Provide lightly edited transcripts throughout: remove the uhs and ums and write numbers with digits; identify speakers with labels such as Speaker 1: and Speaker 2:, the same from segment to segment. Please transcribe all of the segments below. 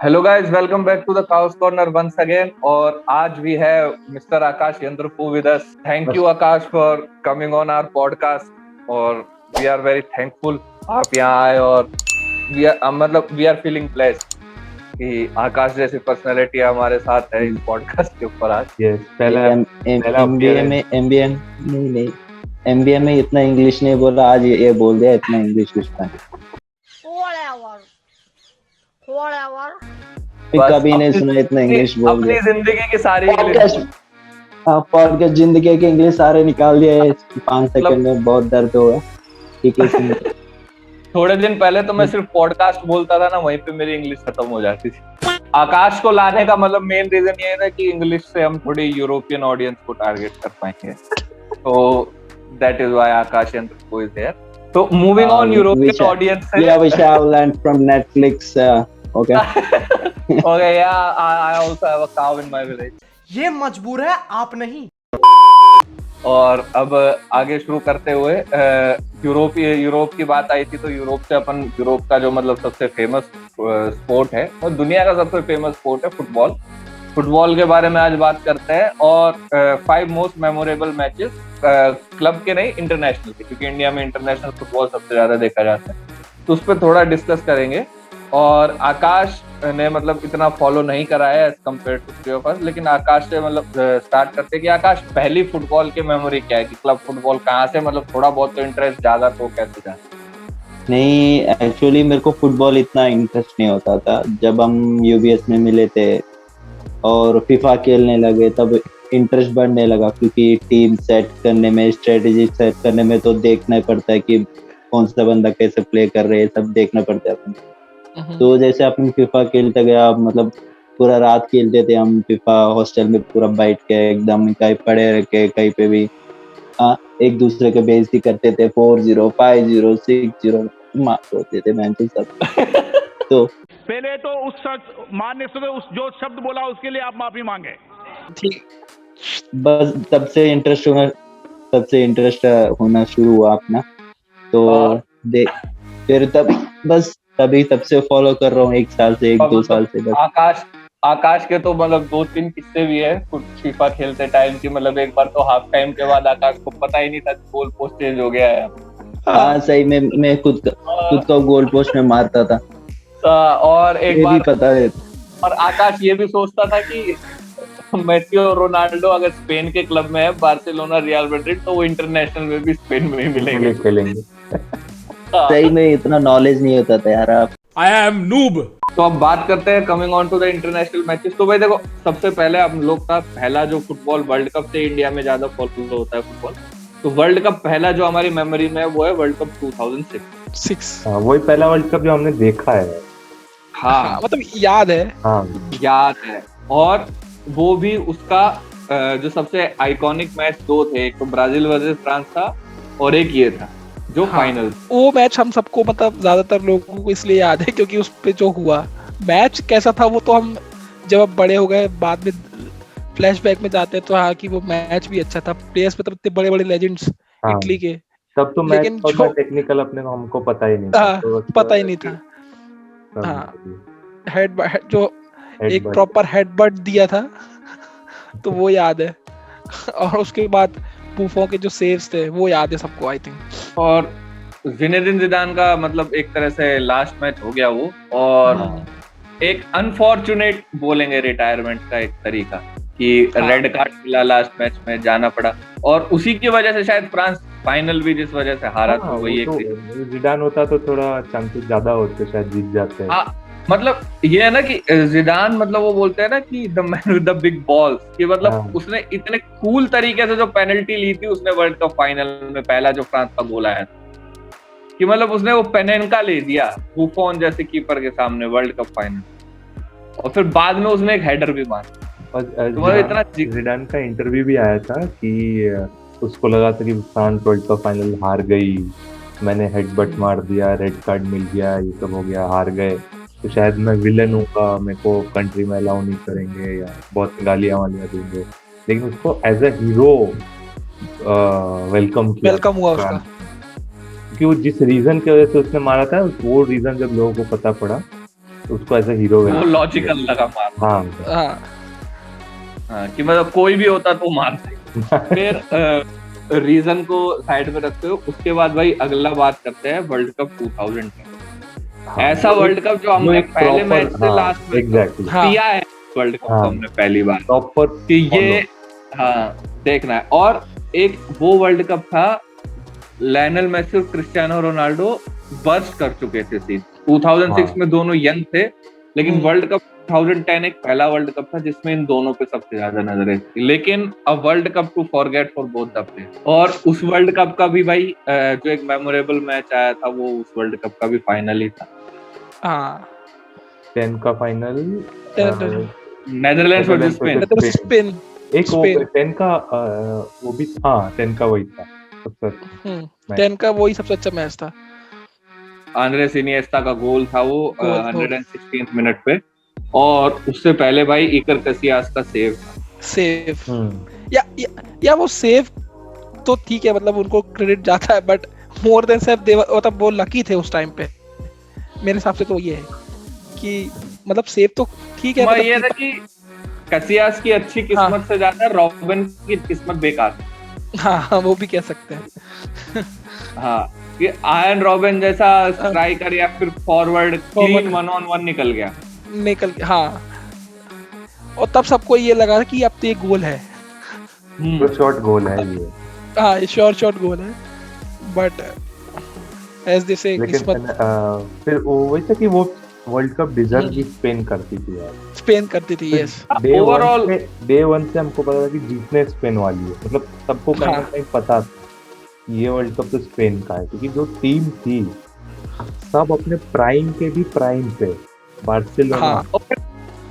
Speaker 1: Hello guys, welcome back to the Kaus corner once again. और आज भी है mister Akash Yantrapu with us. Thank you Akash for coming on our podcast और we are very thankful आप यहाँ आए। और वी आर फीलिंग ब्लेस्ड कि आकाश जैसी पर्सनालिटी हमारे साथ है इस पॉडकास्ट के ऊपर आज।
Speaker 2: पहला
Speaker 3: एमबीए में एमबीए में इतना इंग्लिश नहीं बोला, आज ये बोल दिया इतना इंग्लिश उसका। कभी नहीं सुना इतना इंग्लिश बोल दिया।
Speaker 1: अपनी जिंदगी की सारी
Speaker 3: पॉडकास्ट जिंदगी के इंग्लिश सारे निकाल दिए 5 सेकंड में। बहुत दर्द हुआ ठीक है।
Speaker 1: थोड़े दिन पहले तो मैं सिर्फ पॉडकास्ट बोलता था ना, वहीं पे मेरी इंग्लिश खत्म हो जाती थी। आकाश को लाने का मतलब मेन रीजन ये था कि इंग्लिश से हम थोड़ी यूरोपियन ऑडियंस को टारगेट कर पाएंगे, तो that is why Akash Yantrapu is here. So moving on, European audience.
Speaker 3: Yeah, we shall learn from Netflix. Okay.
Speaker 1: Okay, yeah, I also have a cow in my village.
Speaker 4: ये मजबूर है, आप नहीं।
Speaker 1: और अब आगे शुरू करते हुए यूरोप की बात आई थी, तो यूरोप का जो मतलब सबसे फेमस स्पोर्ट है और दुनिया का सबसे फेमस स्पोर्ट है फुटबॉल के बारे में आज बात करते हैं। और 5 मोस्ट मेमोरेबल मैचेस, क्लब के नहीं इंटरनेशनल के, क्योंकि इंडिया में इंटरनेशनल फुटबॉल सबसे ज्यादा देखा जाता है, तो उस पर थोड़ा डिस्कस करेंगे। और आकाश ने मतलब इतना फॉलो नहीं करा है as compare to three of us, लेकिन आकाश से मतलब स्टार्ट करते हैं कि आकाश पहली फुटबॉल की मेमोरी क्या है, कि क्लब फुटबॉल कहाँ से, मतलब थोड़ा बहुत तो इंटरेस्ट जागा तो कैसे जाए?
Speaker 3: नहीं, एक्चुअली मेरे को फुटबॉल इतना इंटरेस्ट नहीं होता था। जब हम यूबीएस में मिले थे और फीफा खेलने लगे तब इंटरेस्ट बढ़ने लगा, क्योंकि टीम सेट करने में, स्ट्रेटेजी सेट करने में तो देखना ही पड़ता है कि कौन सा बंदा कैसे प्ले कर रहे हैं, सब देखना पड़ता है अपन। तो जैसे अपन फीफा खेलते गया, मतलब पूरा रात खेलते थे हम फीफा, हॉस्टल में पूरा बैठ के एकदम कहीं पड़े रह के कहीं पे भी एक दूसरे के बेइज्जती करते थे। 4-0 5-0 6-0 मार होते थे मैच सब। तो
Speaker 5: पहले तो उस मानने से उस जो शब्द बोला उसके लिए आप माफी मांगे।
Speaker 3: ठीक, बस तब से इंटरेस्ट होना शुरू हुआ अपना। तो फिर तब से फॉलो कर रहा हूँ 1 साल से, 1-2 साल से बस।
Speaker 1: आकाश के तो मतलब 2-3 किस्से भी है कुछ फीफा खेलते टाइम की। मतलब एक बार तो हाफ टाइम के बाद आकाश को पता ही नहीं था गोल पोस्ट चेंज हो गया है।
Speaker 3: हाँ सही में, मैं खुद का गोल पोस्ट में मारता था।
Speaker 1: और एक बार
Speaker 3: पता है,
Speaker 1: और आकाश ये भी सोचता था कि मेसी और रोनाल्डो अगर स्पेन के क्लब में है, बार्सिलोना रियल मैड्रिड, तो वो इंटरनेशनल में भी स्पेन में ही मिलेंगे, खेलेंगे।
Speaker 3: सही में इतना नॉलेज नहीं होता था यार। आप
Speaker 5: आई एम नूब।
Speaker 1: तो अब बात करते हैं coming on to the international matches. तो भाई देखो, सबसे पहले हम लोग का पहला जो फुटबॉल वर्ल्ड कप से इंडिया में ज्यादा फॉलो होता है फुटबॉल, तो वर्ल्ड कप पहला जो हमारी मेमोरी में है वो है वर्ल्ड कप 2006।
Speaker 2: वही पहला वर्ल्ड कप जो हमने देखा है।
Speaker 1: हाँ,
Speaker 4: मतलब याद है।
Speaker 2: हाँ
Speaker 1: याद है। और वो भी उसका जो सबसे आइकॉनिक मैच 2 थे, एक तो ब्राजील वर्सेस फ्रांस था और एक ये था जो फाइनल।
Speaker 6: वो मैच हम सबको, मतलब ज्यादातर लोगों को इसलिए याद है क्योंकि उस पे जो हुआ मैच कैसा था, वो तो हम जब अब बड़े हो गए बाद में फ्लैशबैक में जाते हैं तो हाँ कि वो मैच भी अच्छा था। प्लेयर्स मतलब इतने बड़े बड़े लेजेंड्स इटली के,
Speaker 2: तब तो
Speaker 6: लेकिन
Speaker 2: मैच जो टेक्निकल अपने को हमको पता ही नहीं था। तो
Speaker 6: पता ही नहीं था। हाँ, हेड जो एक प्रॉपर हेडबट दिया था तो वो याद है। और उसके बाद बूफों के जो सेव्स थे वो याद है सबको, आई थिंक।
Speaker 1: और जिनेदिन जिदान का मतलब एक तरह से लास्ट मैच हो गया वो, और एक अनफॉर्चुनेट बोलेंगे रिटायरमेंट का एक तरीका कि रेड कार्ड मिला लास्ट मैच में, जाना पड़ा। और उसी की वजह से शायद फ्रांस फाइनल भी जिस वजह से हारा था वही एक
Speaker 2: जिदान होता तो थोड़ा चांसेस ज्यादा होते, शायद जीत जाते हैं।
Speaker 1: मतलब ये है ना कि जिदान, मतलब वो बोलते हैं ना कि the man with the big balls, कि मतलब उसने इतने कूल तरीके से जो पेनल्टी ली थी उसने वर्ल्ड कप फाइनल में पहला जो फ्रांस का गोल आया था, कि मतलब उसने वो पेनेंका ले दिया बुफोन जैसे कीपर के सामने वर्ल्ड कप फाइनल, और फिर बाद में उसने एक हेडर भी मारा।
Speaker 2: और इतना जिदान का इंटरव्यू भी आया था कि उसको लगा था कि फ्रांस वर्ल्ड कप फाइनल हार गई, मैंने हेडबट मार दिया, रेड कार्ड मिल गया, ये सब हो गया, हार गए, तो शायद मैं विलन हूँगा, मेरे को कंट्री में अलाउ नहीं करेंगे या बहुत गालियां वालियां देंगे। लेकिन उसको एज अ हीरो वेलकम
Speaker 6: हुआ उसका,
Speaker 2: क्योंकि वो जिस रीजन की वजह से उसने मारा था वो रीजन जब लोगों को पता पड़ा उसको ऐसे हीरो
Speaker 1: वो लॉजिकल लगा मार।
Speaker 2: हाँ
Speaker 6: हाँ
Speaker 1: हाँ, कि मतलब कोई भी होता तो मार दे। फिर रीजन को साइड में रखते हो, उसके बाद भाई अगला बात करते हैं वर्ल्ड कप 2010।
Speaker 2: हाँ,
Speaker 1: ऐसा वर्ल्ड कप जो
Speaker 2: वो
Speaker 1: हमने
Speaker 2: एक
Speaker 1: पहले
Speaker 2: proper-
Speaker 1: मैच से
Speaker 2: हाँ,
Speaker 1: लास्ट में
Speaker 2: exactly.
Speaker 6: हाँ
Speaker 1: पिया है। वर्ल्ड कप
Speaker 2: हाँ।
Speaker 1: को हमने पहली बार
Speaker 2: प्रॉपर
Speaker 1: कि ये हाँ देखना है। और एक वो वर्ल्ड कप था, लायनल मेसी और क्रिस्टियानो रोनाल्डो बर्स्ट कर चुके थे सीन। 2006
Speaker 2: हाँ।
Speaker 1: में दोनों यंग थे, लेकिन
Speaker 6: हम्म।
Speaker 1: वर्ल्ड कप 2010 एक पहला वर्ल्ड कप था जिसमें इन दोनों पे सबसे ज्यादा नजरें थी। लेकिन a world cup to forget for both the players. और उस वर्ल्ड कप का भी भाई जो एक मेमोरेबल मैच आया था वो उस वर्ल्ड कप का भी फाइनल ही था।
Speaker 6: हाँ
Speaker 2: 10 का final
Speaker 1: Netherlands versus Spain.
Speaker 6: Spain
Speaker 2: एक वो
Speaker 6: स्पेन
Speaker 2: 10 का वो भी, हाँ 10 का वही था सबसे अच्छा।
Speaker 6: 10 का वही सबसे अच्छा मैच था।
Speaker 1: आंद्रेस इनिएस्टा का गोल था वो
Speaker 6: गोल।
Speaker 1: 116th मिनट पे। और उससे पहले भाई इकर कैसियास का सेव था।
Speaker 6: सेव या वो सेव तो ठीक है, मतलब उनको क्रेडिट जाता है, बट मोर देन सेव मतलब वो लकी थे उस टाइम पे। मेरे हिसाब से तो ये है कि मतलब सेव तो ठीक है,
Speaker 1: ये था कि कैसियास की अच्छी किस्मत
Speaker 6: हाँ।
Speaker 1: से ज्यादा रॉबिन की किस्मत बेकार थी।
Speaker 6: हाँ वो भी कह सकते हैं।
Speaker 1: हाँ, कि आयन रॉबिन जैसा स्ट्राइकर या फिर फॉरवर्ड क्लीन 1-on-1 निकल गया।
Speaker 6: हाँ, और तब सबको ये लगा कि अब तो ये गोल है।
Speaker 2: तो शॉट गोल है ये।
Speaker 6: हाँ ये शॉट गोल है, बट एज दे से
Speaker 2: लेकिन
Speaker 6: किस्मत
Speaker 2: फिर वो वही था कि वो वर्ल्ड कप डिजर्व भी स्पेन करती थी यार।
Speaker 6: स्पेन करती थी। यस
Speaker 1: ओवरऑल
Speaker 2: डे वन से हमको पता था कि जीतने स्पेन वाली है, मतलब सबको कहीं ना कहीं पता था ये वर्ल्ड कप तो स्पेन का है, क्योंकि जो टीम थी सब अपने प्राइम के भी प्राइम पे। बार्सिलोना,
Speaker 6: हाँ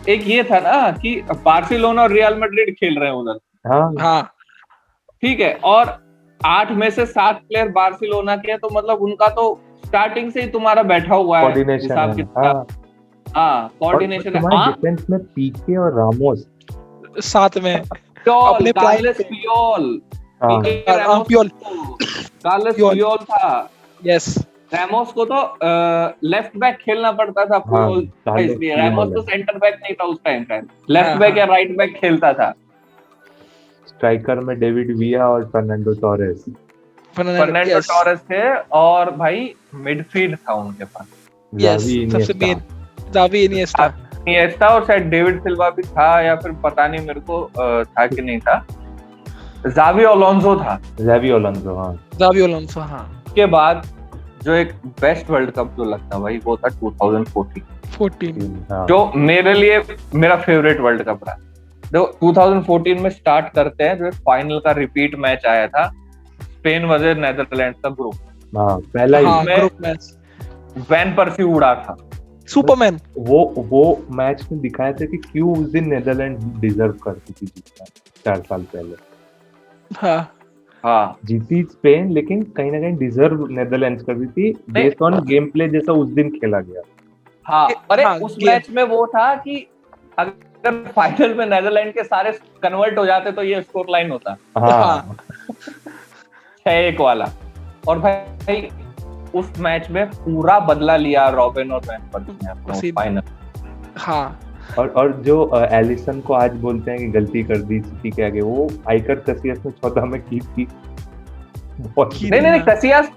Speaker 1: एक ये था ना कि बार्सिलोना और रियल मैड्रिड खेल रहे हैं उधर।
Speaker 6: हाँ
Speaker 1: ठीक है, और 8 में से 7 प्लेयर बार्सिलोना के हैं, तो मतलब उनका तो स्टार्टिंग से ही तुम्हारा बैठा हुआ है हिसाब किताब। हाँ कोऑर्डिनेशन है।
Speaker 2: डिफेंस में पीके और रामोस
Speaker 6: साथ में
Speaker 1: पियोल,
Speaker 6: अपने
Speaker 1: कार्लेस पियोल, पीके रामोस, कार्लेस पियोल था।
Speaker 6: यस
Speaker 1: रैमोस को तो लेफ्ट बैक खेलना पड़ता था पियोल, इसलिए रैमोस तो सेंटर बैक नहीं था उस टाइम का, लेफ्ट बैक या राइट बैक खेलता था।
Speaker 2: स्ट्राइकर में डेविड विया और फर्नांडो टोरेस
Speaker 1: थे, और भाई मिडफील्ड था उनके पास।
Speaker 6: यस सबसे मेन जावी इनिएस्टा
Speaker 1: और शायद डेविड सिल्वा भी था, या फिर पता नहीं मेरे को था कि नहीं था। जावी ओलोंजो था।
Speaker 6: हाँ।
Speaker 1: उसके बाद जो एक बेस्ट वर्ल्ड कप जो लगता भाई वो था 2014 जो मेरे लिए मेरा फेवरेट वर्ल्ड कप रहा। जो 2014 में स्टार्ट करते हैं, जो फाइनल का रिपीट मैच आया था स्पेन वर्सेस नेदरलैंड्स का ग्रुप।
Speaker 2: पहला ही
Speaker 6: ग्रुप मैच
Speaker 1: वैन पर्सी उड़ा था,
Speaker 6: सुपरमैन।
Speaker 2: वो मैच में दिखाया था कि क्यों उस दिन नेदरलैंड डिजर्व करती थी जीतना 4 साल पहले।
Speaker 1: हाँ
Speaker 2: जीती स्पेन, लेकिन कहीं ना कहीं डिजर्व नेदरलैंड्स करती थी बेस्ड ऑन गेम प्ले जैसा उस दिन खेला गया।
Speaker 1: हाँ, अरे उस मैच में वो था कि अगर फाइनल में नेदरलैंड के सारे कन्वर्ट हो जाते तो ये स्कोर लाइन होता।
Speaker 2: हाँ
Speaker 1: 6-1 वाला। और भाई उस मैच में पूरा बदला लिया रॉबिन और वैन पर्सी ने फाइनल।
Speaker 6: हाँ
Speaker 2: और जो एलिसन को आज बोलते हैं कि गलती कर दी सिटी के आगे, वो आइकर कैसियास ने 14 में की थी।
Speaker 1: नहीं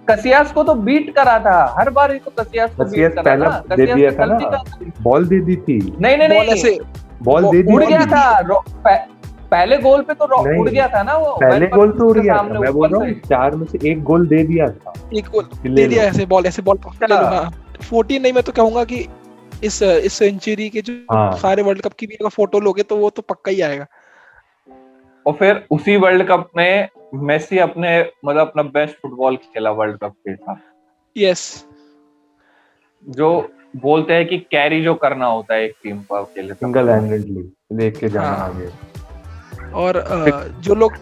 Speaker 1: कसियास को तो बीट करा था हर बार ही, तो कसियास को बीट करा था।
Speaker 2: दे दिया था ना, बॉल दे दी थी।
Speaker 1: नहीं
Speaker 2: बॉल दे दी,
Speaker 1: उड़ गया था पहले गोल पे तो उड़ गया था ना वो।
Speaker 2: पहले गोल तो उड़ गया था, मैं बोल रहा हूँ 4 में से 1 गोल दे दिया था।
Speaker 6: 1 गोल दे दिया, ऐसे बॉल 14 नहीं, मैं तो कहूंगा कि इस सेंचुरी के जो सारे वर्ल्ड कप की भी अगर फोटो लोगे तो वो तो पक्का ही आएगा।
Speaker 1: और फिर उसी वर्ल्ड कप में मेसी अपना बेस्ट फुटबॉल खेला वर्ल्ड कप के साथ।
Speaker 6: यस, जो
Speaker 1: बोलते हैं कि कैरी जो करना होता है एक टीम को अकेले,
Speaker 2: सिंगल हैंडेडली लेके जाना आगे।
Speaker 6: और जो लोग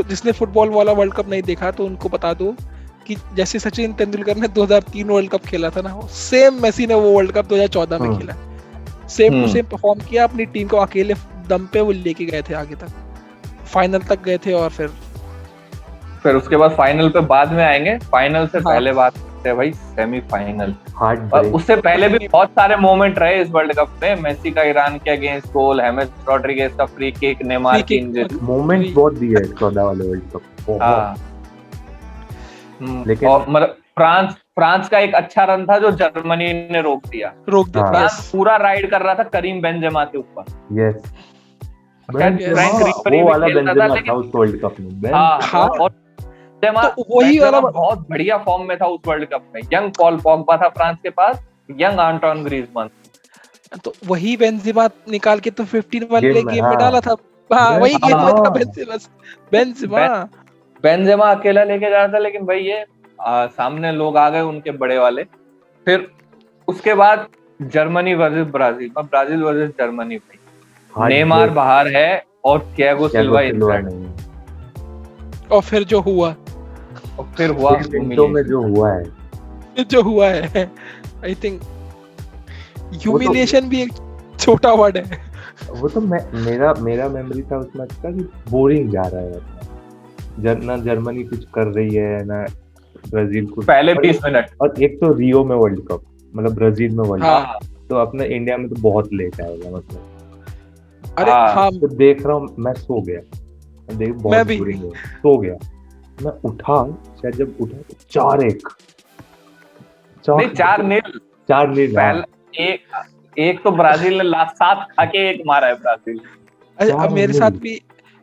Speaker 6: जिसने फुटबॉल वाला वर्ल्ड कप नहीं देखा तो उनको बता दो कि जैसे सचिन तेंदुलकर ने 2003 वर्ल्ड कप खेला था ना, सेम मेसी ने वो वर्ल्ड कप 2014 में खेला। सेम टू सेम परफॉर्म किया, अपनी टीम को अकेले दम पे वो लेके गए थे आगे तक, फाइनल तक गए थे। और फिर
Speaker 1: उसके बाद फाइनल पे बाद में आएंगे, फाइनल से पहले बात सकते हैं भाई सेमीफाइनल।
Speaker 2: हार्ट
Speaker 1: और
Speaker 2: ब्रेक।
Speaker 1: उससे पहले भी बहुत सारे मोमेंट रहे इस वर्ल्ड कप में, मेसी का ईरान के अगेंस्ट गोल, हेमेस रॉड्रिगेज का फ्री किक, नेमार
Speaker 6: Free
Speaker 1: की
Speaker 6: kick,
Speaker 1: इंजरी।
Speaker 2: मोमेंट बहुत दिए है 14 वाले वर्ल्ड कप बहुत।
Speaker 1: हाँ
Speaker 2: लेकिन
Speaker 1: और मतलब फ्रांस का एक अच्छा रन था जो जर्मनी ने रोक दिया।
Speaker 6: रोक दिया।
Speaker 2: हाँ।
Speaker 1: France
Speaker 6: Yes.
Speaker 1: पूरा राइड कर रहा था करीम बेंजेमा के ऊपर।
Speaker 2: यस
Speaker 1: शायद फ्रैंक रिबेरी
Speaker 2: वो
Speaker 1: भी
Speaker 2: वाला
Speaker 1: खेलता था,
Speaker 2: बेंजेमा था
Speaker 1: लेकिन
Speaker 2: उस वर्ल्ड कप में।
Speaker 1: हाँ
Speaker 6: हाँ।
Speaker 1: और बेंजेमा
Speaker 6: तो वही
Speaker 1: बेंजेमा
Speaker 6: वाला
Speaker 1: बहुत बढ़िया फॉर्म में था उस वर्ल्ड कप में। यंग पॉल पॉगबा था फ्रांस के पास, यंग आंटोन ग्रीजमान।
Speaker 6: तो वही बेंजेमा निकाल के तो 15 वाले
Speaker 2: गेम में,
Speaker 6: गेम में
Speaker 2: हाँ।
Speaker 6: डाला था। हाँ वही गेम में था
Speaker 2: बेंजेमा।
Speaker 6: बेंजेमा।
Speaker 1: बेंजेमा अकेला लेके जा रहा था, लेकिन भाई ये सामने लोग आ गए उनके बड़े वाले। फिर उसके बाद Germany versus Brazil, Brazil versus Germany भाई,
Speaker 2: हार्ट
Speaker 1: नेमार
Speaker 2: ब्रेक।
Speaker 1: बाहर है और थियागो सिल्वा इंजर्ड।
Speaker 2: नहीं है।
Speaker 6: और फिर जो हुआ
Speaker 1: और फिर हुआ
Speaker 2: इस मिनटों में जो हुआ है
Speaker 6: आई थिंक ह्यूमिलिएशन भी एक छोटा वर्ड है।
Speaker 2: वो तो मेरा मेमोरी था उस मैच का कि बोरिंग जा रहा है। ना जर्मनी कुछ कर रही है ना ब्राजील कुछ।
Speaker 1: पहले 20 मिनट।
Speaker 2: और एक तो रियो में वर्ल्ड कप, मतलब ब्राजील में वर्ल्ड
Speaker 6: हाँ।
Speaker 2: कप, तो अपने इंडिया में तो बहुत लेट आएगा मतलब।
Speaker 6: अरे हाँ
Speaker 2: तो देख रहा हूँ, मैं सो गया, देख
Speaker 6: मैं
Speaker 2: बहुत
Speaker 6: भी।
Speaker 2: बोरिंग है, सो गया। मैं उठा, शायद जब उठा तो 4-1
Speaker 1: नहीं 4-0
Speaker 2: 4-0।
Speaker 1: पहले एक तो ब्राजील ने लास्ट 7 खा के एक मारा है ब्राजील।
Speaker 6: अरे अब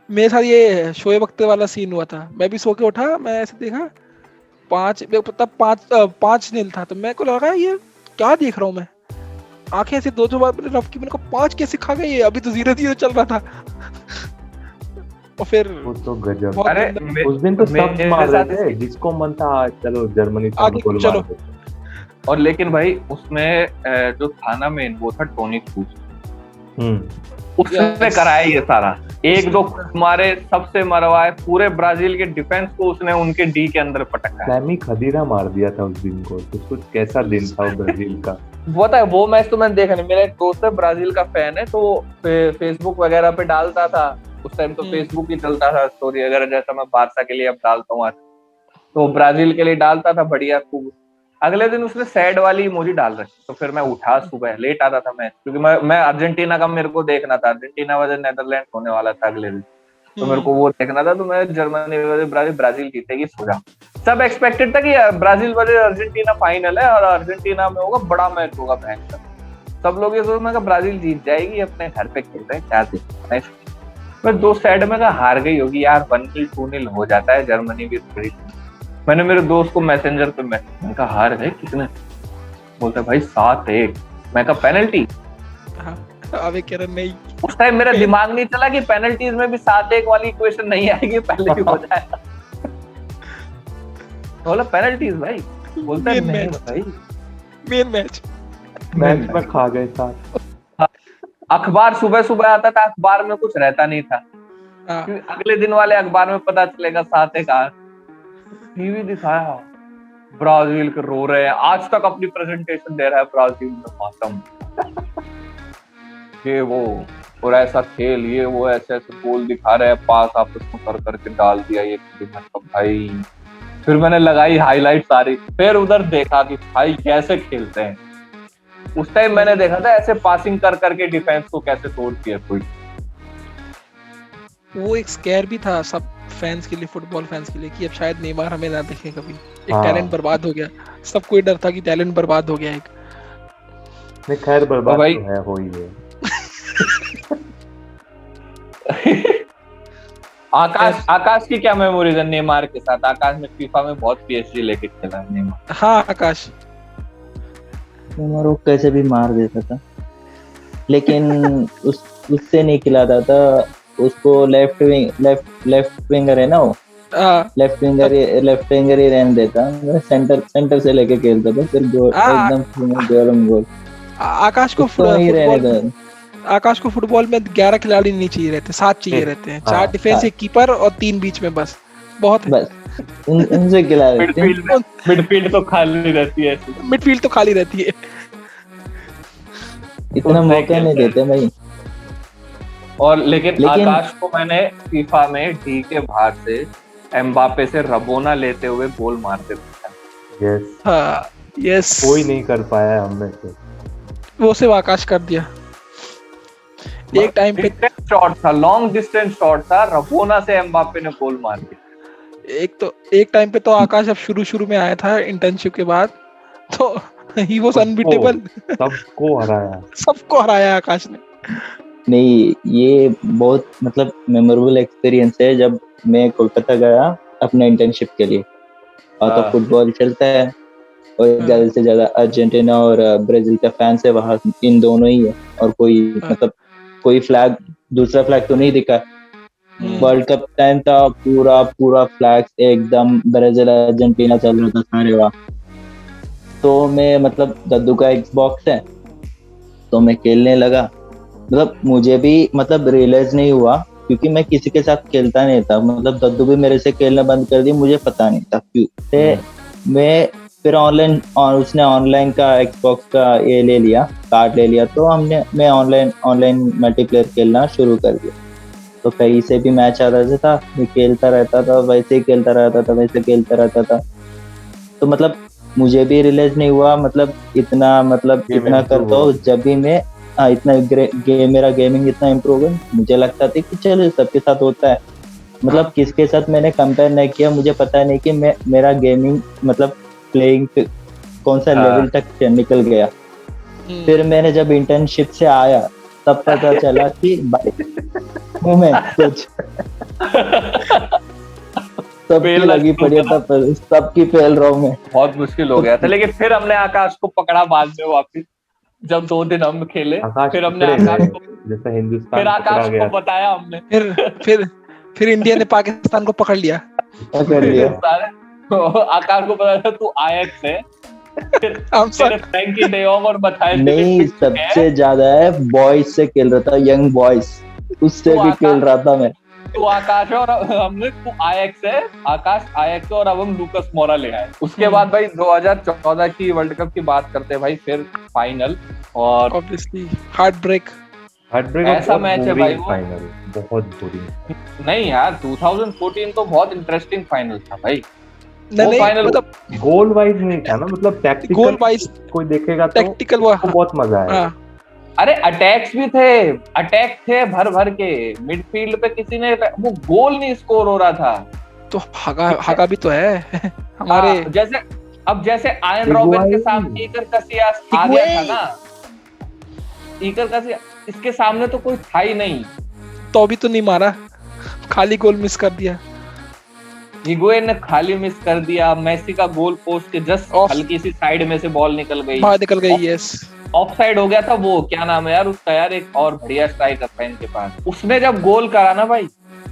Speaker 6: मेरे साथ ये शोएब अख्तर वाला सीन हुआ था। मैं भी सो के उठा, मैं ऐसे देखा 5-0 था, तो मेरे को लगा ये क्या देख रहा हूँ मैं। आंखें ऐसे दो बार मैंने रफ की, मैंने कहा 5 कैसे खा गए ये, अभी तो 0-0 चल रहा था। और फिर
Speaker 2: वो तो गजब।
Speaker 6: बहुत
Speaker 1: अरे
Speaker 6: गंदा-
Speaker 2: उस दिन तो सब
Speaker 1: मेरे
Speaker 2: मार रहे
Speaker 1: साथ
Speaker 2: थे, जिसको मन था चलो जर्मनी से
Speaker 6: आगे
Speaker 2: गोल
Speaker 6: चलो।
Speaker 2: मार देते।
Speaker 1: और लेकिन भाई उसमें जो था ना मेन, वो था टोनी क्रूज। उसने
Speaker 6: Yes.
Speaker 1: कराया ये सारा, एक दो मारे, सबसे मरवाए, पूरे ब्राजील के डिफेंस को उसने उनके डी के अंदर पटका है।
Speaker 2: सैमी खदीरा मार दिया था उस दिन को, तो कुछ कैसा दिन था वो ब्राजील का।
Speaker 1: पता है वो मैच तो मैंने देखा नहीं, मेरा एक दोस्त है ब्राजील का फैन है, तो फेसबुक वगैरह पे डालता था उस टाइम, तो फेसबुक ही चलता था स्टोरी वगैरह, जैसा मैं बारसा के लिए अब डालता हूँ आज, तो ब्राजील के लिए डालता था बढ़िया खूब। अगले दिन उसने सैड वाली इमोजी डाल रखी, तो फिर मैं उठा, सुबह लेट आता था मैच, क्योंकि मैं अर्जेंटीना का मेरे को देखना था, अर्जेंटीना वर्सेस नेदरलैंड होने वाला था अगले दिन, तो मेरे को वो देखना था। तो मैं जर्मनी वर्सेस ब्राजील, ब्राजील जीतेगी सो जा। सब एक्सपेक्टेड था कि ब्राजील वर्सेस अर्जेंटीना फाइनल है और अर्जेंटीना में होगा बड़ा मैच होगा भयंकर, सब लोग ये सोच में ब्राजील जीत जाएगी, अपने घर पे खेल रहे हैं क्या देखना। मैं दो साइड में हार गई होगी यार, 1-0 2-0 हो जाता है, जर्मनी भी थोड़ी। मैंने मेरे दोस्त को मैसेंजर पे मैंने कहा हार गए कितने, बोलता भाई 7-1। मैं कहा पेनल्टी,
Speaker 6: अबे कह रहा नहीं।
Speaker 1: उस टाइम मेरा दिमाग नहीं चला कि पेनल्टीज में भी 7-1 वाली इक्वेशन नहीं आएगी, पहले ही हो जाएगा। बोला पेनल्टीज भाई, बोलता है नहीं भाई
Speaker 6: मेन मैच
Speaker 2: में खा गए साथ।
Speaker 1: अखबार सुबह सुबह आता था, अखबार में कुछ रहता नहीं था, क्योंकि अगले दिन वाले अखबार में पता चलेगा 7-1। टीवी दिखाया ब्राजील के रो रहे हैं, आज तक अपनी प्रेजेंटेशन दे रहा है ब्राजील में मातम, ये वो और ऐसा खेल, ये वो ऐसे ऐसे गोल दिखा रहे हैं, पास आपस में कर करके डाल दिया ये भाई। फिर मैंने लगाई हाईलाइट सारी, फिर उधर देखा कि भाई कैसे खेलते हैं। उस टाइम मैंने देखा था ऐसे पासिंग कर करके डिफेंस को कैसे तोड़ती है कोई।
Speaker 6: वो एक स्कैर भी था सब फैंस के लिए, फुटबॉल फैंस के लिए, कि अब शायद नेमार हमें ना देखे कभी। एक टैलेंट बर्बाद हो गया, सबको ये डर था कि टैलेंट बर्बाद हो गया एक।
Speaker 2: नहीं खैर बर्बाद तो है, हो ही है।
Speaker 1: आकाश की क्या मेमोरीज है नेमार के साथ? आकाश ने फीफा में बहुत पीएसजी लेके खेला है नेमार।
Speaker 6: हाँ आकाश
Speaker 3: नेमार वो कैसे भी मार देता था, लेकिन उससे नहीं खिलाता था उसको। लेफ्ट विंगर है ना वो, लेफ्ट विंगर ही रहने देता, सेंटर से लेके खेलता था, फिर गोल एकदम गोल।
Speaker 6: आकाश को फुटबॉल में 11 खिलाड़ी नहीं चाहिए रहते, 7 चाहिए रहते हैं। 4 डिफेंस, 1 कीपर और 3 बीच में, बस बहुत है।
Speaker 3: बस उनसे खिला देते हैं।
Speaker 1: मिडफील्ड तो खाली रहती है,
Speaker 6: मिडफील्ड तो खाली रहती है,
Speaker 3: इतना मौका नहीं देते भाई।
Speaker 1: और लेकिन आकाश को मैंने फीफा में डी के बाहर से एम्बापे से रबोना लेते हुए गोल मारते देखा।
Speaker 2: यस,
Speaker 6: हाँ यस,
Speaker 2: कोई नहीं कर पाया हम में से।
Speaker 6: वो सिर्फ आकाश कर दिया। एक टाइम पे
Speaker 1: डिस्टेंस शॉट था, लॉन्ग डिस्टेंस शॉट था, रफोना से एम्बापे ने गोल मार दिया।
Speaker 6: एक टाइम पे तो आकाश अब शुरू में आया था इंटर्नशिप के बाद, तो ही वाज
Speaker 2: सबको
Speaker 6: अनबीटेबल।
Speaker 2: सबको हराया।
Speaker 6: सबको हराया आकाश ने।
Speaker 3: नहीं, ये बहुत मतलब मेमोरेबल एक्सपीरियंस है। जब मैं कोलकाता गया अपने इंटर्नशिप के लिए, और तो
Speaker 1: हाँ।
Speaker 3: फुटबॉल चलता है, और
Speaker 6: हाँ।
Speaker 3: ज्यादा से ज्यादा अर्जेंटीना और ब्राजील का फैंस है वहाँ, इन दोनों ही है। और कोई
Speaker 6: हाँ।
Speaker 3: मतलब कोई फ्लैग, दूसरा फ्लैग तो नहीं दिखा। वर्ल्ड कप टाइम था, पूरा पूरा फ्लैग्स एकदम ब्राजील अर्जेंटीना चल रहा था सारे वहाँ। तो मैं मतलब दद्दू का एक्सबॉक्स है, तो मैं खेलने लगा। मतलब मुझे भी मतलब रियलाइज नहीं हुआ, क्योंकि मैं किसी के साथ खेलता नहीं था। मतलब दद्दू भी मेरे से खेलना बंद कर दिया, मुझे पता नहीं था क्यों से। मैं फिर उसने ऑनलाइन का एक्सबॉक्स का ये ले लिया, कार्ड ले लिया, तो मैं ऑनलाइन मल्टीप्लेयर खेलना शुरू कर दिया। तो कहीं से भी मैच आता था, मैं खेलता रहता था, वैसे ही खेलता रहता था, वैसे खेलता रहता था। तो मतलब मुझे भी रियलाइज नहीं हुआ, मतलब इतना
Speaker 2: Game
Speaker 3: इतना
Speaker 2: improve
Speaker 3: करता
Speaker 2: हो
Speaker 3: हूँ जब भी मैं इतना मेरा गेमिंग इतना इम्प्रूव है। मुझे लगता था कि चलो सबके साथ होता है, मतलब किसके साथ मैंने कंपेयर नहीं किया। मुझे पता नहीं कि मेरा गेमिंग मतलब प्लेइंग कौन सा लेवल तक निकल गया। फिर मैंने जब इंटर्नशिप से आया, तब पता चला कि भाई हूँ मैं कुछ, सबकी
Speaker 1: फेलना
Speaker 3: लगी
Speaker 1: शुरू
Speaker 3: पड़ी है,
Speaker 1: करा।
Speaker 3: तब सबकी फेल रहा हूँ मैं।
Speaker 1: बहुत मुश्किल हो गया था, लेकिन फिर हमने आकाश को पकड़ा बाद में वापिस, जब 2 दिन हम खेले।
Speaker 2: आकाश
Speaker 1: फिर हमने
Speaker 2: पकड़े
Speaker 1: आकाश
Speaker 2: गए,
Speaker 1: को
Speaker 2: जैसे
Speaker 1: फिर
Speaker 2: हिंदुस्तान पकड़ा
Speaker 1: आकाश को
Speaker 2: गया।
Speaker 1: बताया हमने।
Speaker 6: फिर इंडिया ने पाकिस्तान को पकड़ लिया।
Speaker 3: कर लिया।
Speaker 1: सारे आकाश को पता था तू आयत से, फिर
Speaker 6: हम
Speaker 1: तेरे
Speaker 6: सब
Speaker 1: फ्रैंकी डेयोंग और मथाइस डिलिट
Speaker 3: नहीं,
Speaker 1: मिल चुके हैं।
Speaker 3: सबसे ज्यादा है बॉयज से खेल रहा था, यंग बॉयज, उससे
Speaker 1: तू
Speaker 3: भी खेल
Speaker 1: आकाश
Speaker 3: रहा था मैं।
Speaker 1: तू आकाश है, और हमने तू आयक्स है, आकाश आयक्स है, और अब हम लूकस मोरा ले आए। उसके बाद भाई 2014 की वर्ल्ड कप की बात करते हैं भाई, फिर फाइनल, और
Speaker 6: ऑब्वियसली हार्ट ब्रेक।
Speaker 1: ऐसा मैच है भाई वो।
Speaker 2: फाइनल बहुत बोरिंग।
Speaker 1: नहीं यार, 2014 तो बहुत इंटरेस्टिंग फाइनल था भाई।
Speaker 6: नहीं
Speaker 1: वो
Speaker 6: नहीं,
Speaker 1: फाइनल
Speaker 6: मतलब
Speaker 2: गोल वाइज नहीं था ना, मतलब टैक्टिकल
Speaker 6: गोल वाइज,
Speaker 2: कोई देखेगा तो
Speaker 6: टैक्टिकल वो।
Speaker 2: उसको बहुत मजा आएगा।
Speaker 6: हाँ,
Speaker 1: अरे अटैक्स भी थे, अटैक थे भर भर के, मिडफील्ड पे किसी ने वो गोल नहीं स्कोर हो रहा था।
Speaker 6: तो हागा भी तो है हमारे।
Speaker 1: जैसे आयन रॉबिन के
Speaker 2: हिगुआइन।
Speaker 1: सामने इकर कैसियास आ गया था ना, इकर कैसियास, इसके सामने तो कोई था ही नहीं।
Speaker 6: तो भी तो नहीं मारा, खाली गोल मिस कर दिया।
Speaker 1: हिगुएन ने खाली मिस कर दिया, मेसी का गोल पोस्ट के जस्ट हल्की सी साइड में से बॉल निकल गई,
Speaker 6: बाहर निकल गई। यस,
Speaker 1: ऑफ साइड हो गया था। वो क्या नाम है यार उसका, यार एक और बढ़िया स्ट्राइकर था इनके पास, उसने जब गोल करा ना भाई,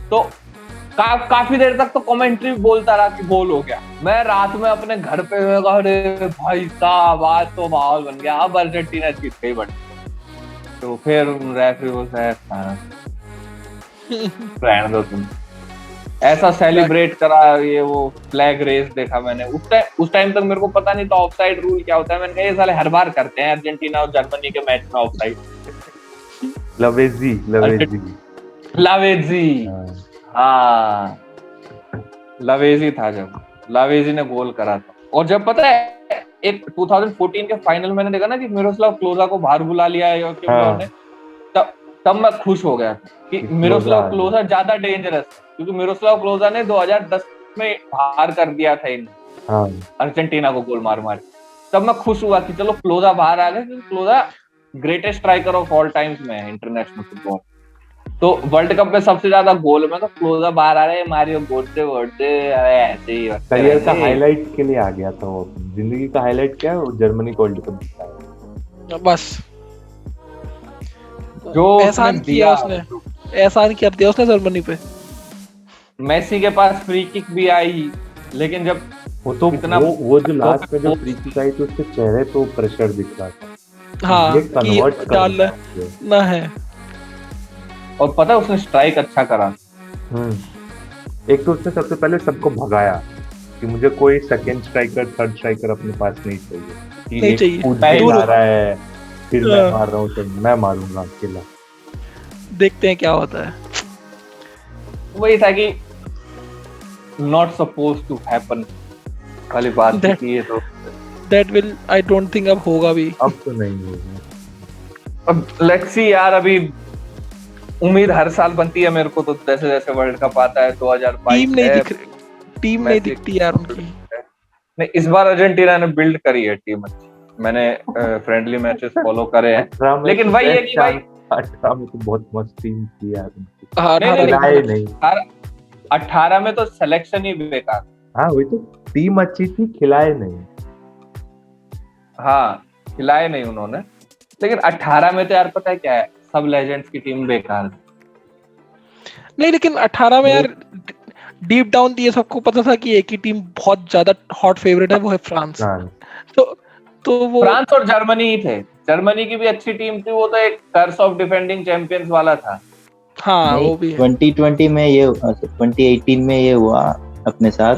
Speaker 1: तो काफी देर तक तो कमेंट्री बोलता रहा कि गोल हो गया। मैं रात में अपने घर पे अरे भाई साहब आज तो माहौल बन गया, अब अर्जेंटीना जीत गई। बट तो फिर रेफरी को रहने दो तुम, ऐसा सेलिब्रेट करा, ये वो फ्लैग रेस देखा मैंने। उस टाइम तक मेरे को पता नहीं था ऑफसाइड रूल क्या होता है। मैंने कहा ये साले हर बार करते हैं अर्जेंटीना और जर्मनी के मैच में ऑफसाइड। लावेजी, हाँ लावेजी था जब लावेजी ने गोल करा था। और जब पता है एक 2014 के फाइनल मैंने देखा ना कि मिरोस्लाव क्लोजा को बाहर बुला लिया है उन्होंने, तब मैं खुश हो गया कि मिरोस्लाव क्लोजा ज्यादा डेंजरस, क्योंकि मिरोस्लाव क्लोजा ने 2010 में बाहर कर दिया था इन अर्जेंटीना को गोल मार मार। तब मैं खुश हुआ कि चलो क्लोजा बाहर आ गए, क्योंकि Klose greatest striker of all times में है इंटरनेशनल फुटबॉल। तो वर्ल्ड कप में सबसे ज्यादा गोल में तो क्लोजा बाहर आ रहे हैं, मारियो गोडसे ऐसे ही
Speaker 2: करियर का हाईलाइट के लिए आ गया था वो। जिंदगी का हाईलाइट क्या है, वो जर्मनी को वर्ल्ड कप जिताया
Speaker 6: बस
Speaker 1: जो
Speaker 6: एहसान किया उसने, एहसान कर दिया उसने जर्मनी पे।
Speaker 1: मेसी के पास फ्री किक भी आई, लेकिन जब
Speaker 2: वो तो वो जो लास्ट में जो फ्री किक आई तो उसके चेहरे पे प्रेशर दिख रहा था।
Speaker 6: हाँ,
Speaker 2: ये कन्वर्ट
Speaker 6: डालना ना है।
Speaker 1: और पता है उसने स्ट्राइक अच्छा करा।
Speaker 2: एक तो उसने सबसे पहले सबको भगाया कि मुझे कोई सेकंड स्ट्राइकर थर्ड स्ट्राइकर अपने पास नहीं चाहिए,
Speaker 6: नहीं चाहिए,
Speaker 2: कूद के आ रहा है फिर मैं मार रहा हूँ तो मैं मारूंगा अकेला।
Speaker 6: देखते हैं क्या होता है।
Speaker 1: वही था कि नॉट सपोज टू हैपन, वाली बात भी
Speaker 6: That-
Speaker 1: की है तो
Speaker 6: that will I don't think अब होगा भी।
Speaker 2: अब तो नहीं होगा।
Speaker 1: अब लेट्स सी यार, अभी उम्मीद हर साल बनती है मेरे को, तो जैसे जैसे वर्ल्ड कप आता है 2022
Speaker 6: टीम नहीं
Speaker 1: है,
Speaker 6: टीम नहीं
Speaker 1: मैसी-
Speaker 6: दिखती यार उनकी।
Speaker 1: नहीं, इस बार अर्जेंटीना ने बिल्ड करी है टीम अच्छी। मैंने फ्रेंडली मैचेस फॉलो करे हैं,
Speaker 2: 18 में
Speaker 1: लेकिन
Speaker 2: तो
Speaker 1: वही है
Speaker 2: best
Speaker 1: कि भाई
Speaker 2: chance- 18 में तो बहुत मस्त टीम थी यार उनकी।
Speaker 6: हाँ,
Speaker 1: नहीं,
Speaker 6: हाँ,
Speaker 2: खिलाए नहीं।
Speaker 1: 18 में तो सिलेक्शन ही बेकार।
Speaker 2: हाँ वही तो, टीम अच्छी थी, खिलाए नहीं।
Speaker 1: हाँ, खिलाए नहीं उन्होंने, लेकिन 18 में तो यार पता है क्या है, सब लेजेंड्स की टीम बेकार थी।
Speaker 6: नहीं, लेकिन 18 में यार डीप डाउन ये सबको पता था कि एक ही टीम बहुत ज्यादा हॉट फेवरेट है, वो है फ्रांस।
Speaker 2: फ्रांस
Speaker 6: तो वो
Speaker 1: फ्रांस और जर्मनी ही थे। जर्मनी की भी अच्छी टीम थी, वो तो एक कर्स ऑफ डिफेंडिंग चैंपियंस वाला था।
Speaker 6: हाँ
Speaker 3: नहीं,
Speaker 6: वो भी है।
Speaker 3: 2020 में ये 2018 में ये हुआ अपने साथ।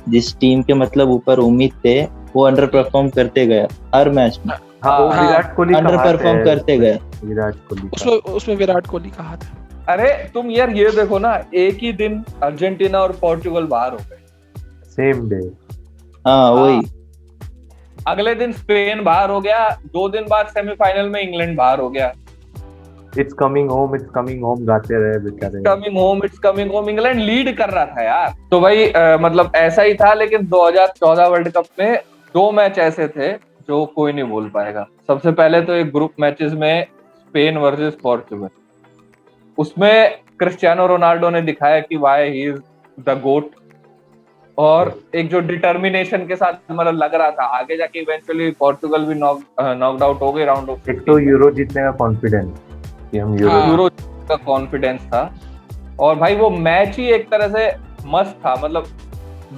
Speaker 3: जिस टीम के मतलब ऊपर उम्मीद थे वो अंडर परफॉर्म करते गए हर मैच में,
Speaker 2: हाँ वो
Speaker 6: हाँ,
Speaker 2: विराट कोहली का
Speaker 3: अंडर
Speaker 2: हाथ
Speaker 3: परफॉर्म
Speaker 2: है।
Speaker 3: करते गए।
Speaker 2: विराट कोहली का।
Speaker 6: उसमें विराट कोहली का हाथ है।
Speaker 1: अरे तुम यार ये देखो ना, एक ही दिन अर्जेंटीना और पोर्चुगल बाहर हो गए,
Speaker 2: सेम डे।
Speaker 3: हाँ वही।
Speaker 1: अगले दिन स्पेन बाहर हो गया, 2 दिन बाद सेमीफाइनल में इंग्लैंड बाहर हो गया।
Speaker 2: इट्स कमिंग होम गाते रहे बेचारे।
Speaker 1: It's coming home, England lead कर रहा था यार। तो भाई मतलब ऐसा ही था, लेकिन 2014 वर्ल्ड कप में 2 मैच ऐसे थे जो कोई नहीं भूल पाएगा। सबसे पहले तो एक ग्रुप मैचेस में स्पेन वर्सेस पोर्चुगल, उसमें क्रिस्टियानो रोनाल्डो ने दिखाया कि वाई ही इज द गोट, और एक जो डिटर्मिनेशन के साथ मतलब लग रहा था, आगे जाके इवेंचुअली पोर्चुगल भी नॉकड आउट हो गई राउंड ऑफ।
Speaker 2: एक तो यूरो जीतने का कॉन्फिडेंस कि हम
Speaker 6: हाँ।
Speaker 1: यूरो का कॉन्फिडेंस था, और भाई वो मैच ही एक तरह से मस्त था। मतलब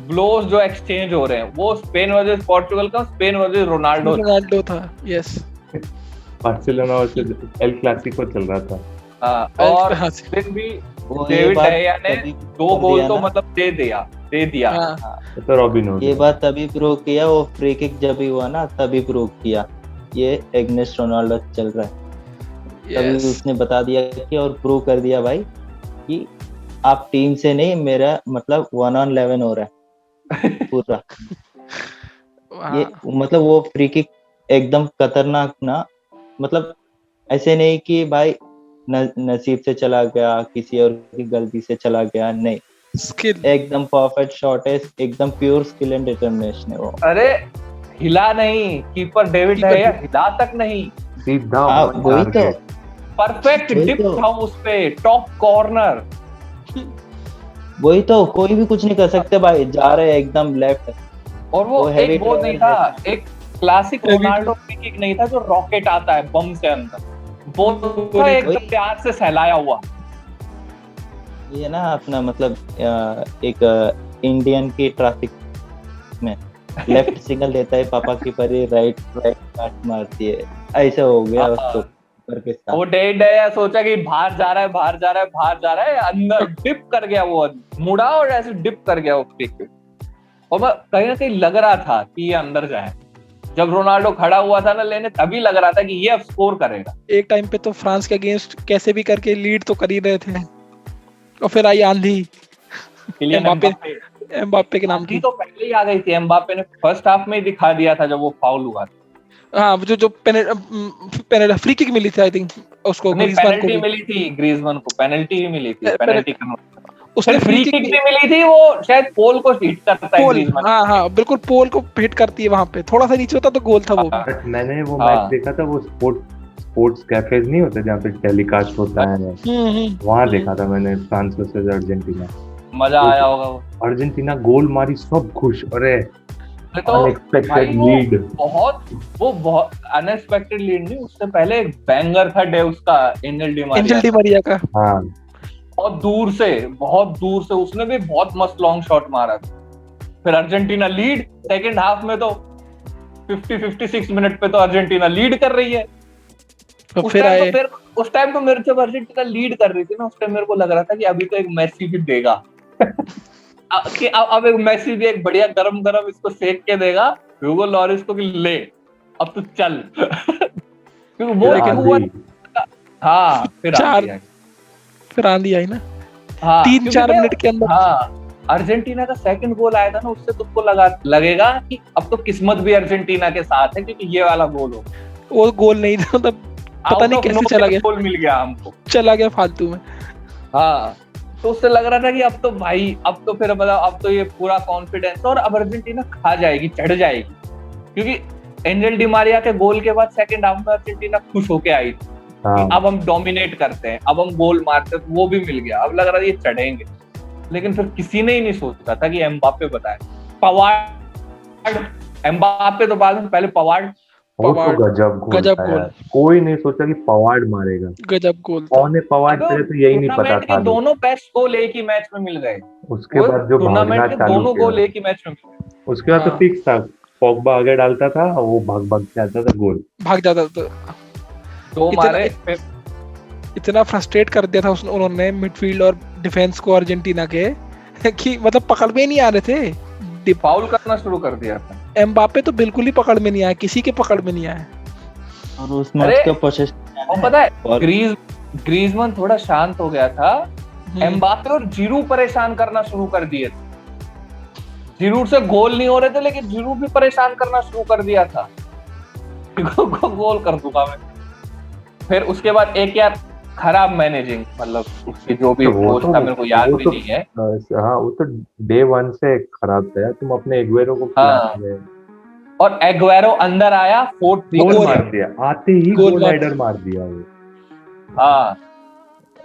Speaker 1: ब्लोज जो एक्सचेंज हो रहे हैं वो स्पेन वर्सेस पोर्चुगल का, स्पेन वर्सेस रोनाल्डो
Speaker 6: था। Yes,
Speaker 2: Barcelona versus El Clasico चल रहा था।
Speaker 1: और
Speaker 6: हाँ,
Speaker 1: फिर भी
Speaker 3: वो ये
Speaker 1: डेविड
Speaker 3: बात
Speaker 1: डेया ने
Speaker 3: तभी
Speaker 1: 2
Speaker 3: कर
Speaker 1: गोल
Speaker 3: दिया
Speaker 1: तो
Speaker 3: ना।
Speaker 1: मतलब दे दिया।
Speaker 6: हाँ,
Speaker 2: तो रॉबिन हुड
Speaker 3: ये बात तभी प्रूव किया, वो फ्री किक जब ही हुआ ना तभी प्रूव किया ये एग्नेस्ट रोनाल्डो चल रहा है। तभी
Speaker 6: यस।
Speaker 3: उसने बता दिया कि और प्रूव कर दिया भाई कि आप टीम से नहीं, मेरा मतलब 1-on-11 हो रहा है पूरा। ये मतलब वो फ्री किक एकदम खतरनाक ना, मतलब ऐसे नहीं कि भाई नसीब से चला गया, किसी और की गलती से चला गया, नहीं,
Speaker 6: स्किल
Speaker 3: एकदम परफेक्ट शॉट है, एकदम प्योर स्किल एंड डिटर्मिनेशन है वो।
Speaker 1: अरे हिला नहीं, कीपर डेविड डेया हिला तक नहीं,
Speaker 2: सीधा
Speaker 3: हाँ
Speaker 2: on
Speaker 3: वही तो,
Speaker 2: target।
Speaker 1: परफेक्ट
Speaker 3: वही
Speaker 1: डिप
Speaker 3: तो।
Speaker 1: था उस पे, टॉप कॉर्नर।
Speaker 3: वही तो, कोई भी कुछ नहीं कर सकते भाई, जा रहे हैं एकदम लेफ्ट।
Speaker 1: और वो
Speaker 3: वो heavy
Speaker 1: एक वो नहीं
Speaker 3: driver
Speaker 1: था, एक classic
Speaker 6: Heavy
Speaker 1: Ronaldo free kick नहीं था जो रॉकेट आता है बम से अंदर, वो था एकदम प्यार से सहलाया हुआ।
Speaker 3: ये ना अपना मतलब एक इंडियन की ट्रैफिक में लेफ्ट सिग्नल देता है पापा की परी, राइट काट मारती है, ऐसा हो गया उसको करके साथ।
Speaker 1: वो डेड है, सोचा कि बाहर जा रहा है, अंदर डिप कर गया, वो मुड़ा और ऐसे डिप कर गया वो फ्री किक। और कहीं ना कहीं लग रहा था कि ये अंदर जाए। जब रोनाल्डो खड़ा हुआ था ना लेने, तभी लग रहा था कि ये अब स्कोर करेगा।
Speaker 6: एक टाइम पे तो फ्रांस के अगेंस्ट कैसे भी करके लीड तो कर ही रहे थे, और फिर आई आंधी। एम्बापे के नाम
Speaker 1: आंधी
Speaker 6: की।
Speaker 1: तो पहले ही आ गई थी, एम्बापे ने फर्स्ट हाफ में ही दिखा दिया था जब वो फाउल हुआ था।
Speaker 6: हाँ, जो पेनल्टी फ्री किक मिली थी आई थिंक उसको,
Speaker 1: नहीं,
Speaker 6: ग्रीजमान को
Speaker 1: पेनल्टी
Speaker 6: भी।
Speaker 1: मिली थी, ग्रीजमान को पेनल्टी ही मिली थी, पेनल्टी
Speaker 6: उसने
Speaker 1: फ्री किक भी मिली थी, वो शायद पोल को हिट करता है
Speaker 6: पोल,
Speaker 1: ग्रीजमान।
Speaker 6: हाँ बिल्कुल, पोल को हिट करती है वहां पे, थोड़ा सा नीचे होता तो गोल था वो भी।
Speaker 2: बट मैंने वो मैच देखा था, वो स्पोर्ट्स कैफेज नहीं होते जहाँ पे टेलीकास्ट होता है, वहां देखा था मैंने, फ्रांस वर्सेस अर्जेंटीना।
Speaker 1: मजा आया होगा वो।
Speaker 2: अर्जेंटीना गोल मारी, सब खुश, अरे
Speaker 1: तो
Speaker 2: अनएक्सपेक्टेड लीड।
Speaker 1: बहुत अनएक्सपेक्टेड लीड नहीं, उससे पहले एक बैंगर था डेव्स का, एंजल डी
Speaker 6: मारिया का।
Speaker 2: हाँ,
Speaker 1: बहुत दूर से उसने भी बहुत मस्त लॉन्ग शॉट मारा था। फिर अर्जेंटीना लीड, सेकंड हाफ में तो 56 मिनट पे तो अर्जेंटीना लीड कर रही है।
Speaker 6: तो
Speaker 1: उस टाइम तो मेरे जब अर्जेंटीना लीड कर रही थी ना, उस टाइम मेरे को लग रहा था कि अभी तो एक मेसी भी देगा कि अब एक मेसी भी एक बढ़िया गरम इसको सेक के देगा ह्यूगो लॉरिस को कि ले अब तो चल क्योंकि वो
Speaker 6: फिर आंधी आई ना।
Speaker 1: हाँ,
Speaker 6: 3-4 मिनट के अंदर।
Speaker 1: हाँ, अर्जेंटीना का सेकंड गोल आया था ना, उससे तुमको लगेगा कि अब तो किस्मत भी अर्जेंटीना के साथ है, क्योंकि ये वाला गोल हो,
Speaker 6: वो गोल नहीं था, मतलब पता नहीं कैसे चला गया,
Speaker 1: गोल मिल गया हमको,
Speaker 6: चला गया फालतू में।
Speaker 1: हाँ। तो उससे लग रहा था कि अब तो भाई, अब तो फिर मतलब अब तो ये पूरा कॉन्फिडेंस, और अब अर्जेंटीना खा जाएगी, चढ़ जाएगी, क्योंकि एंजेल डिमारिया के गोल के बाद सेकंड हाफ में अर्जेंटीना खुश होके आई थी कि अब हम डोमिनेट करते हैं, अब हम गोल मारते हैं, तो वो भी मिल गया। अब लग रहा था ये चढ़ेंगे, लेकिन फिर किसी ने ही नहीं सोचा था कि एम्बाप्पे बताए, पवार्ड, एम्बाप्पे तो बाद में, पहले पवार्ड,
Speaker 2: वो तो गजब गोल
Speaker 6: गजब
Speaker 2: था
Speaker 6: गोल।
Speaker 2: यार। कोई नहीं सोचा कि पवार्ड मारेगा,
Speaker 6: गजब गोल था।
Speaker 2: कौन है पवार्ड, पहले तो यही नहीं पता
Speaker 1: टूर्नामेंट
Speaker 2: था।
Speaker 1: के दोनों बेस्ट गोल एक ही मैच में मिल गए,
Speaker 2: उसके बाद जो भागना
Speaker 1: टूर्नामेंट के
Speaker 2: चालू
Speaker 1: दोनों गोल
Speaker 2: किया,
Speaker 1: एक ही मैच में मिल गए।
Speaker 2: उसके बाद तो
Speaker 6: हाँ।
Speaker 2: फिक्स था, पॉगबा आगे डालता था, वो भाग भाग के आता था, गोल।
Speaker 6: भाग जाता था।
Speaker 1: दो
Speaker 6: इतना-
Speaker 1: मारे,
Speaker 6: इतना फ्रस्ट्रेट कर दिया था उन्होंने मिडफील्ड और डिफेंस को अर्जेंटीना के कि मतलब पकड़ में ही नहीं आ रहे थे।
Speaker 1: फाउल करना शुरू कर दिया था।
Speaker 6: एम्बाप्पे तो बिल्कुल ही पकड़ में नहीं आया, किसी के पकड़ में नहीं आया।
Speaker 3: और उस मैच
Speaker 1: अरे,
Speaker 3: का पोजीशन
Speaker 1: और पता है
Speaker 3: और
Speaker 1: ग्रीजमैन थोड़ा शांत हो गया था, एम्बाप्पे और जिरू परेशान करना शुरू कर दिए थे। जिरू से गोल नहीं हो रहे थे, लेकिन जिरू भी परेशान करना शुरू कर दिया था, गोल कर दूंगा मैं। फिर उसके बाद एक यार खराब मैनेजिंग, मतलब उसकी जो भी कोच था, मेरे को याद भी नहीं है।
Speaker 2: हाँ, वो तो डे वन से खराब था यार, तुम अपने एग्वेरो को
Speaker 1: हाँ। और एग्वेरो अंदर आया, फोर्थ
Speaker 2: गोल मार दिया, आते ही गोल हेडर मार दिया वो।
Speaker 1: हाँ,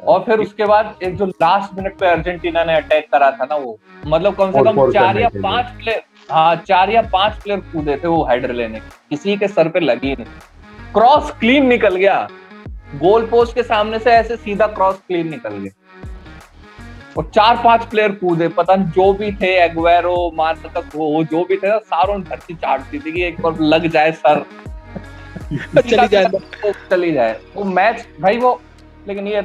Speaker 1: और फिर उसके बाद एक जो लास्ट मिनट पे अर्जेंटीना ने अटैक करा था ना, वो मतलब कम से कम 4 या 5 प्लेयर, हाँ 4 या 5 प्लेयर कूदे थे वो हेडर लेने, किसी के सर पे लगी नहीं, क्रॉस क्लीन निकल गया, गोल पोस्ट के सामने से ऐसे सीधा क्रॉस क्लीन निकल गया, और 4-5 प्लेयर कूदे, पता नहीं जो भी थे, एग्वेरो, मार्कस, वो जो भी थे, सारों ने धरती चाटती थी कि एक बार लग जाए सर, चली जाए वो मैच भाई वो। लेकिन ये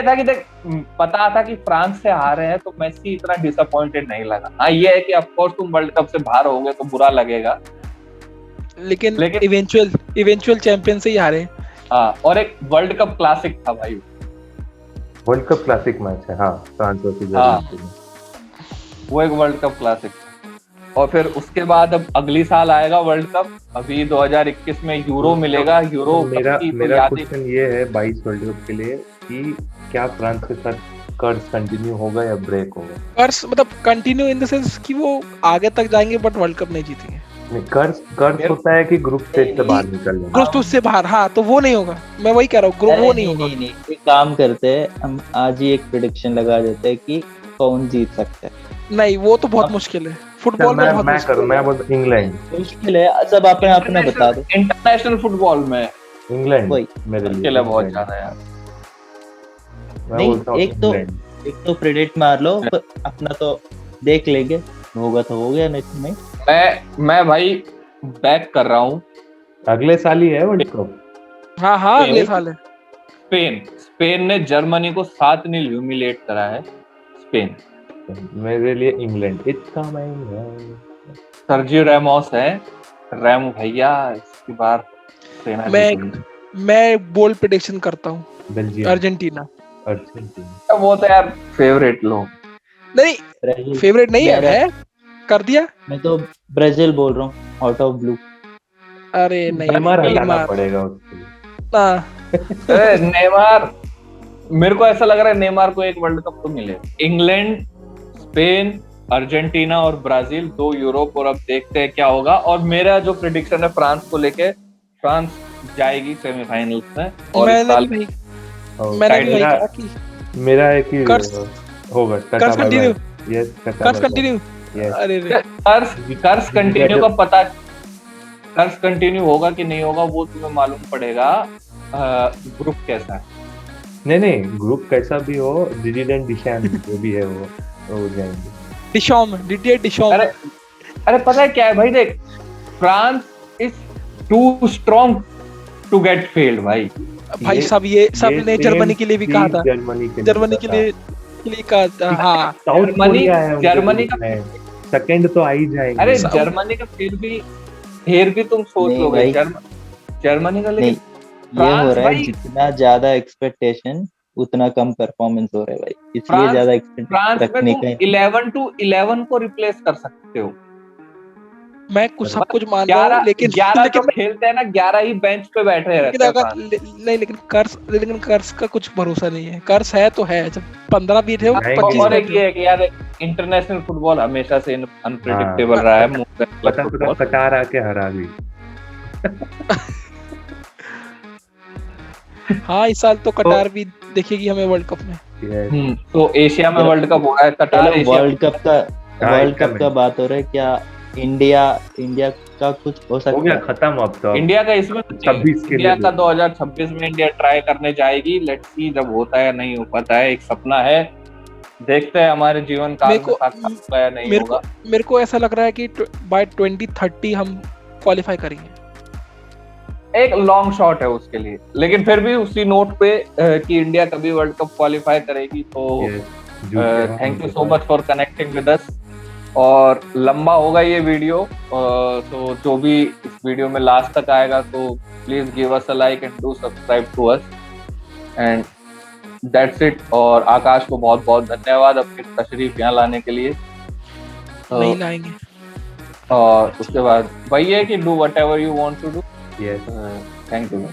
Speaker 1: था कि देख, पता था कि फ्रांस से हारे हैं, तो मेसी इतना डिसअपॉइंटेड नहीं लगा। हाँ, ये है कि ऑफ कोर्स तुम वर्ल्ड कप से बाहर होगे तो बुरा लगेगा,
Speaker 6: लेकिन इवेंचुअल चैंपियन से ही हारे।
Speaker 1: हाँ, और एक वर्ल्ड कप क्लासिक था भाई,
Speaker 2: वर्ल्ड कप क्लासिक मैच है। हाँ, फ्रांस वर्सेस
Speaker 1: हाँ,
Speaker 2: अर्जेंटीना,
Speaker 1: वो एक वर्ल्ड कप क्लासिक था। और फिर उसके बाद अब अगली साल आएगा वर्ल्ड कप, अभी 2021 में यूरो मिलेगा। यूरो
Speaker 2: मेरा क्वेश्चन ये है 22 वर्ल्ड कप के लिए कि क्या फ्रांस के साथ कर्ज कंटिन्यू होगा या ब्रेक होगा?
Speaker 6: कर्ज मतलब कंटिन्यू इन द सेंस कि वो आगे तक जाएंगे बट वर्ल्ड कप नहीं जीतेंगे।
Speaker 2: कर्ज होता है कि ग्रुप स्टेज से बाहर निकल जाना,
Speaker 6: ग्रुप स्टेज से बाहर, हाँ, तो वो नहीं होगा, मैं वही कह रहा हूँ, ग्रुप वो नहीं होगा।
Speaker 3: नहीं, एक काम करते हैं, हम आज ही एक प्रेडिक्शन लगा देते हैं कि कौन जीत सकता है।
Speaker 6: नहीं, वो तो बहुत मुश्किल है, फुटबॉल में बहुत मुश्किल है।
Speaker 2: मैं बोलता इंग्लैंड।
Speaker 3: मुश्किल है, सब अपने बता दो।
Speaker 1: इंटरनेशनल फुटबॉल में
Speaker 2: इंग्लैंड
Speaker 3: वही
Speaker 2: मेरे लिए
Speaker 1: मुश्किल है बहुत ज्यादा यार।
Speaker 3: नहीं, एक तो प्रेडिक्ट मार लो, अपना तो देख लेंगे, होगा तो हो गया, नहीं तो नहीं।
Speaker 1: मैं भाई बैक कर रहा हूँ,
Speaker 2: अगले साल ही है वर्ल्ड कप।
Speaker 6: हाँ, अगले साल है।
Speaker 1: स्पेन ने जर्मनी को 7-0 ह्यूमिलेट करा है। स्पेन,
Speaker 2: मेरे लिए England. It's coming,
Speaker 1: Sergio Ramos है, रेमो भैया, इसकी बार सेना
Speaker 6: मैं बोल्ड प्रेडिक्शन करता हूँ,
Speaker 2: बेल्जियम,
Speaker 6: अर्जेंटीना।
Speaker 1: वो तो यार फेवरेट लोग,
Speaker 6: नहीं फेवरेट नहीं है, कर दिया।
Speaker 3: मैं तो ब्राजील बोल रहा हूँ, आउट ऑफ ब्लू।
Speaker 6: अरे नहीं,
Speaker 2: नेमार हटाना पड़ेगा उसके लिए।
Speaker 1: नेमार, मेरे को ऐसा लग रहा है नेमार को एक वर्ल्ड कप तो मिले। इंग्लैंड, स्पेन, अर्जेंटीना और ब्राजील, 2 यूरोप, और अब देखते हैं क्या होगा। और मेरा जो प्रेडिक्शन है फ्रांस को लेके, फ्रांस जाएगी सेमीफाइनल्स में। और
Speaker 6: मैंने भी कहा कि
Speaker 2: मेरा है कि होगा
Speaker 6: कर्ज कंटिन्यू।
Speaker 2: यस,
Speaker 6: कर्ज कंटिन्यू। अरे
Speaker 1: कर्ज कंटिन्यू का पता, कर्ज कंटिन्यू होगा कि नहीं होगा वो तुम्हें मालूम पड़ेगा ग्रुप कैसा है।
Speaker 2: नहीं, ग्रुप कैसा भी हो, डिडियन डिशैम जो भी है वो हो जाएंगे।
Speaker 6: डिशॉम।
Speaker 1: अरे पता है क्या है भाई, देख, France is too strong to get failed भाई सब ने जर्मनी के लिए भी कहा था, जर्मनी के लिए कहा था। हाँ, जर्मनी का
Speaker 2: सेकंड तो आ ही जाएंगे।
Speaker 1: अरे जर्मनी का फिर भी तुम सोच लोगे जर्मनी का, लेकिन
Speaker 3: ये हो रहा है जितना ज्यादा एक्सपेक्टेशन उतना कम परफॉर्मेंस हो रहा है भाई, इसलिए
Speaker 1: फ्रांस
Speaker 3: ज्यादा एक्सपेक्ट
Speaker 1: फ्रांस में
Speaker 3: रखने
Speaker 1: तुम
Speaker 3: का
Speaker 1: 11 to 11 को रिप्लेस कर सकते हो।
Speaker 6: मैं कुछ सब कुछ मान रहा हूँ
Speaker 1: 11
Speaker 6: लेकिन
Speaker 1: 11 जो
Speaker 6: लेकिन
Speaker 1: खेलते हैं ना, 11 ही बेंच पे बैठे
Speaker 6: लेकिन
Speaker 1: रहते हैं
Speaker 6: अगर
Speaker 1: फ्रांस।
Speaker 6: नहीं, लेकिन कर्स का कुछ भरोसा नहीं है। कर्स है तो है, जब 15 भी थे,
Speaker 2: नहीं,
Speaker 6: 25
Speaker 1: और एक
Speaker 6: बैठे
Speaker 1: ये
Speaker 6: हो।
Speaker 1: है कि यार इंटरनेशनल फुटबॉल हमेशा से अनप्रिडिक्टेबल
Speaker 2: हाँ,
Speaker 1: रहा है, more than club
Speaker 2: पता तो
Speaker 1: football।
Speaker 2: कटार आके हरा गई।
Speaker 6: हाँ, इस साल तो कटार भी देखेगी हमें वर्ल्ड कप में।
Speaker 1: तो एशिया में
Speaker 3: चलो-
Speaker 1: वर्ल्ड कप हो रहा है, कटार
Speaker 3: चलो
Speaker 1: एशिया
Speaker 3: वर्ल्ड कप का
Speaker 2: हाँ,
Speaker 3: वर्ल्ड
Speaker 2: इसका
Speaker 3: कप का बात हो रहा है, क्या इंडिया इंडिया का कुछ हो
Speaker 2: हो
Speaker 3: सकता
Speaker 2: गया
Speaker 3: है?
Speaker 2: खत्म अब तो।
Speaker 1: इंडिया का इसमें
Speaker 2: 26 के
Speaker 1: इंडिया
Speaker 2: लिए
Speaker 1: का 2026 में इंडिया ट्राई करने जाएगी। लेट्स सी जब होता है नहीं हो पाता है, एक सपना है, देखते हैं हमारे जीवन काल
Speaker 6: मेरे
Speaker 1: में
Speaker 6: को
Speaker 1: साक्षात होगा या नहीं
Speaker 6: मेरे
Speaker 1: होगा।
Speaker 6: को मेरे को ऐसा लग रहा है कि बाय 2030 हम क्वालिफाई करेंगे।
Speaker 1: एक लॉन्ग शॉट है उसके लिए, लेकिन फिर भी उसी नोट पे कि इंडिया कभी वर्ल्ड कप क्वालिफाई करेगी। तो thank you so much for connecting with us. और लंबा होगा ये वीडियो, तो जो भी इस वीडियो में लास्ट तक आएगा तो please give us a like and do subscribe to us and that's it. और आकाश को बहुत बहुत धन्यवाद अपनी तशरीफ यहाँ लाने के लिए।
Speaker 6: नहीं लाएंगे।
Speaker 1: और उसके बाद वही है कि do whatever you want to do.
Speaker 2: Yes.
Speaker 1: Thank you.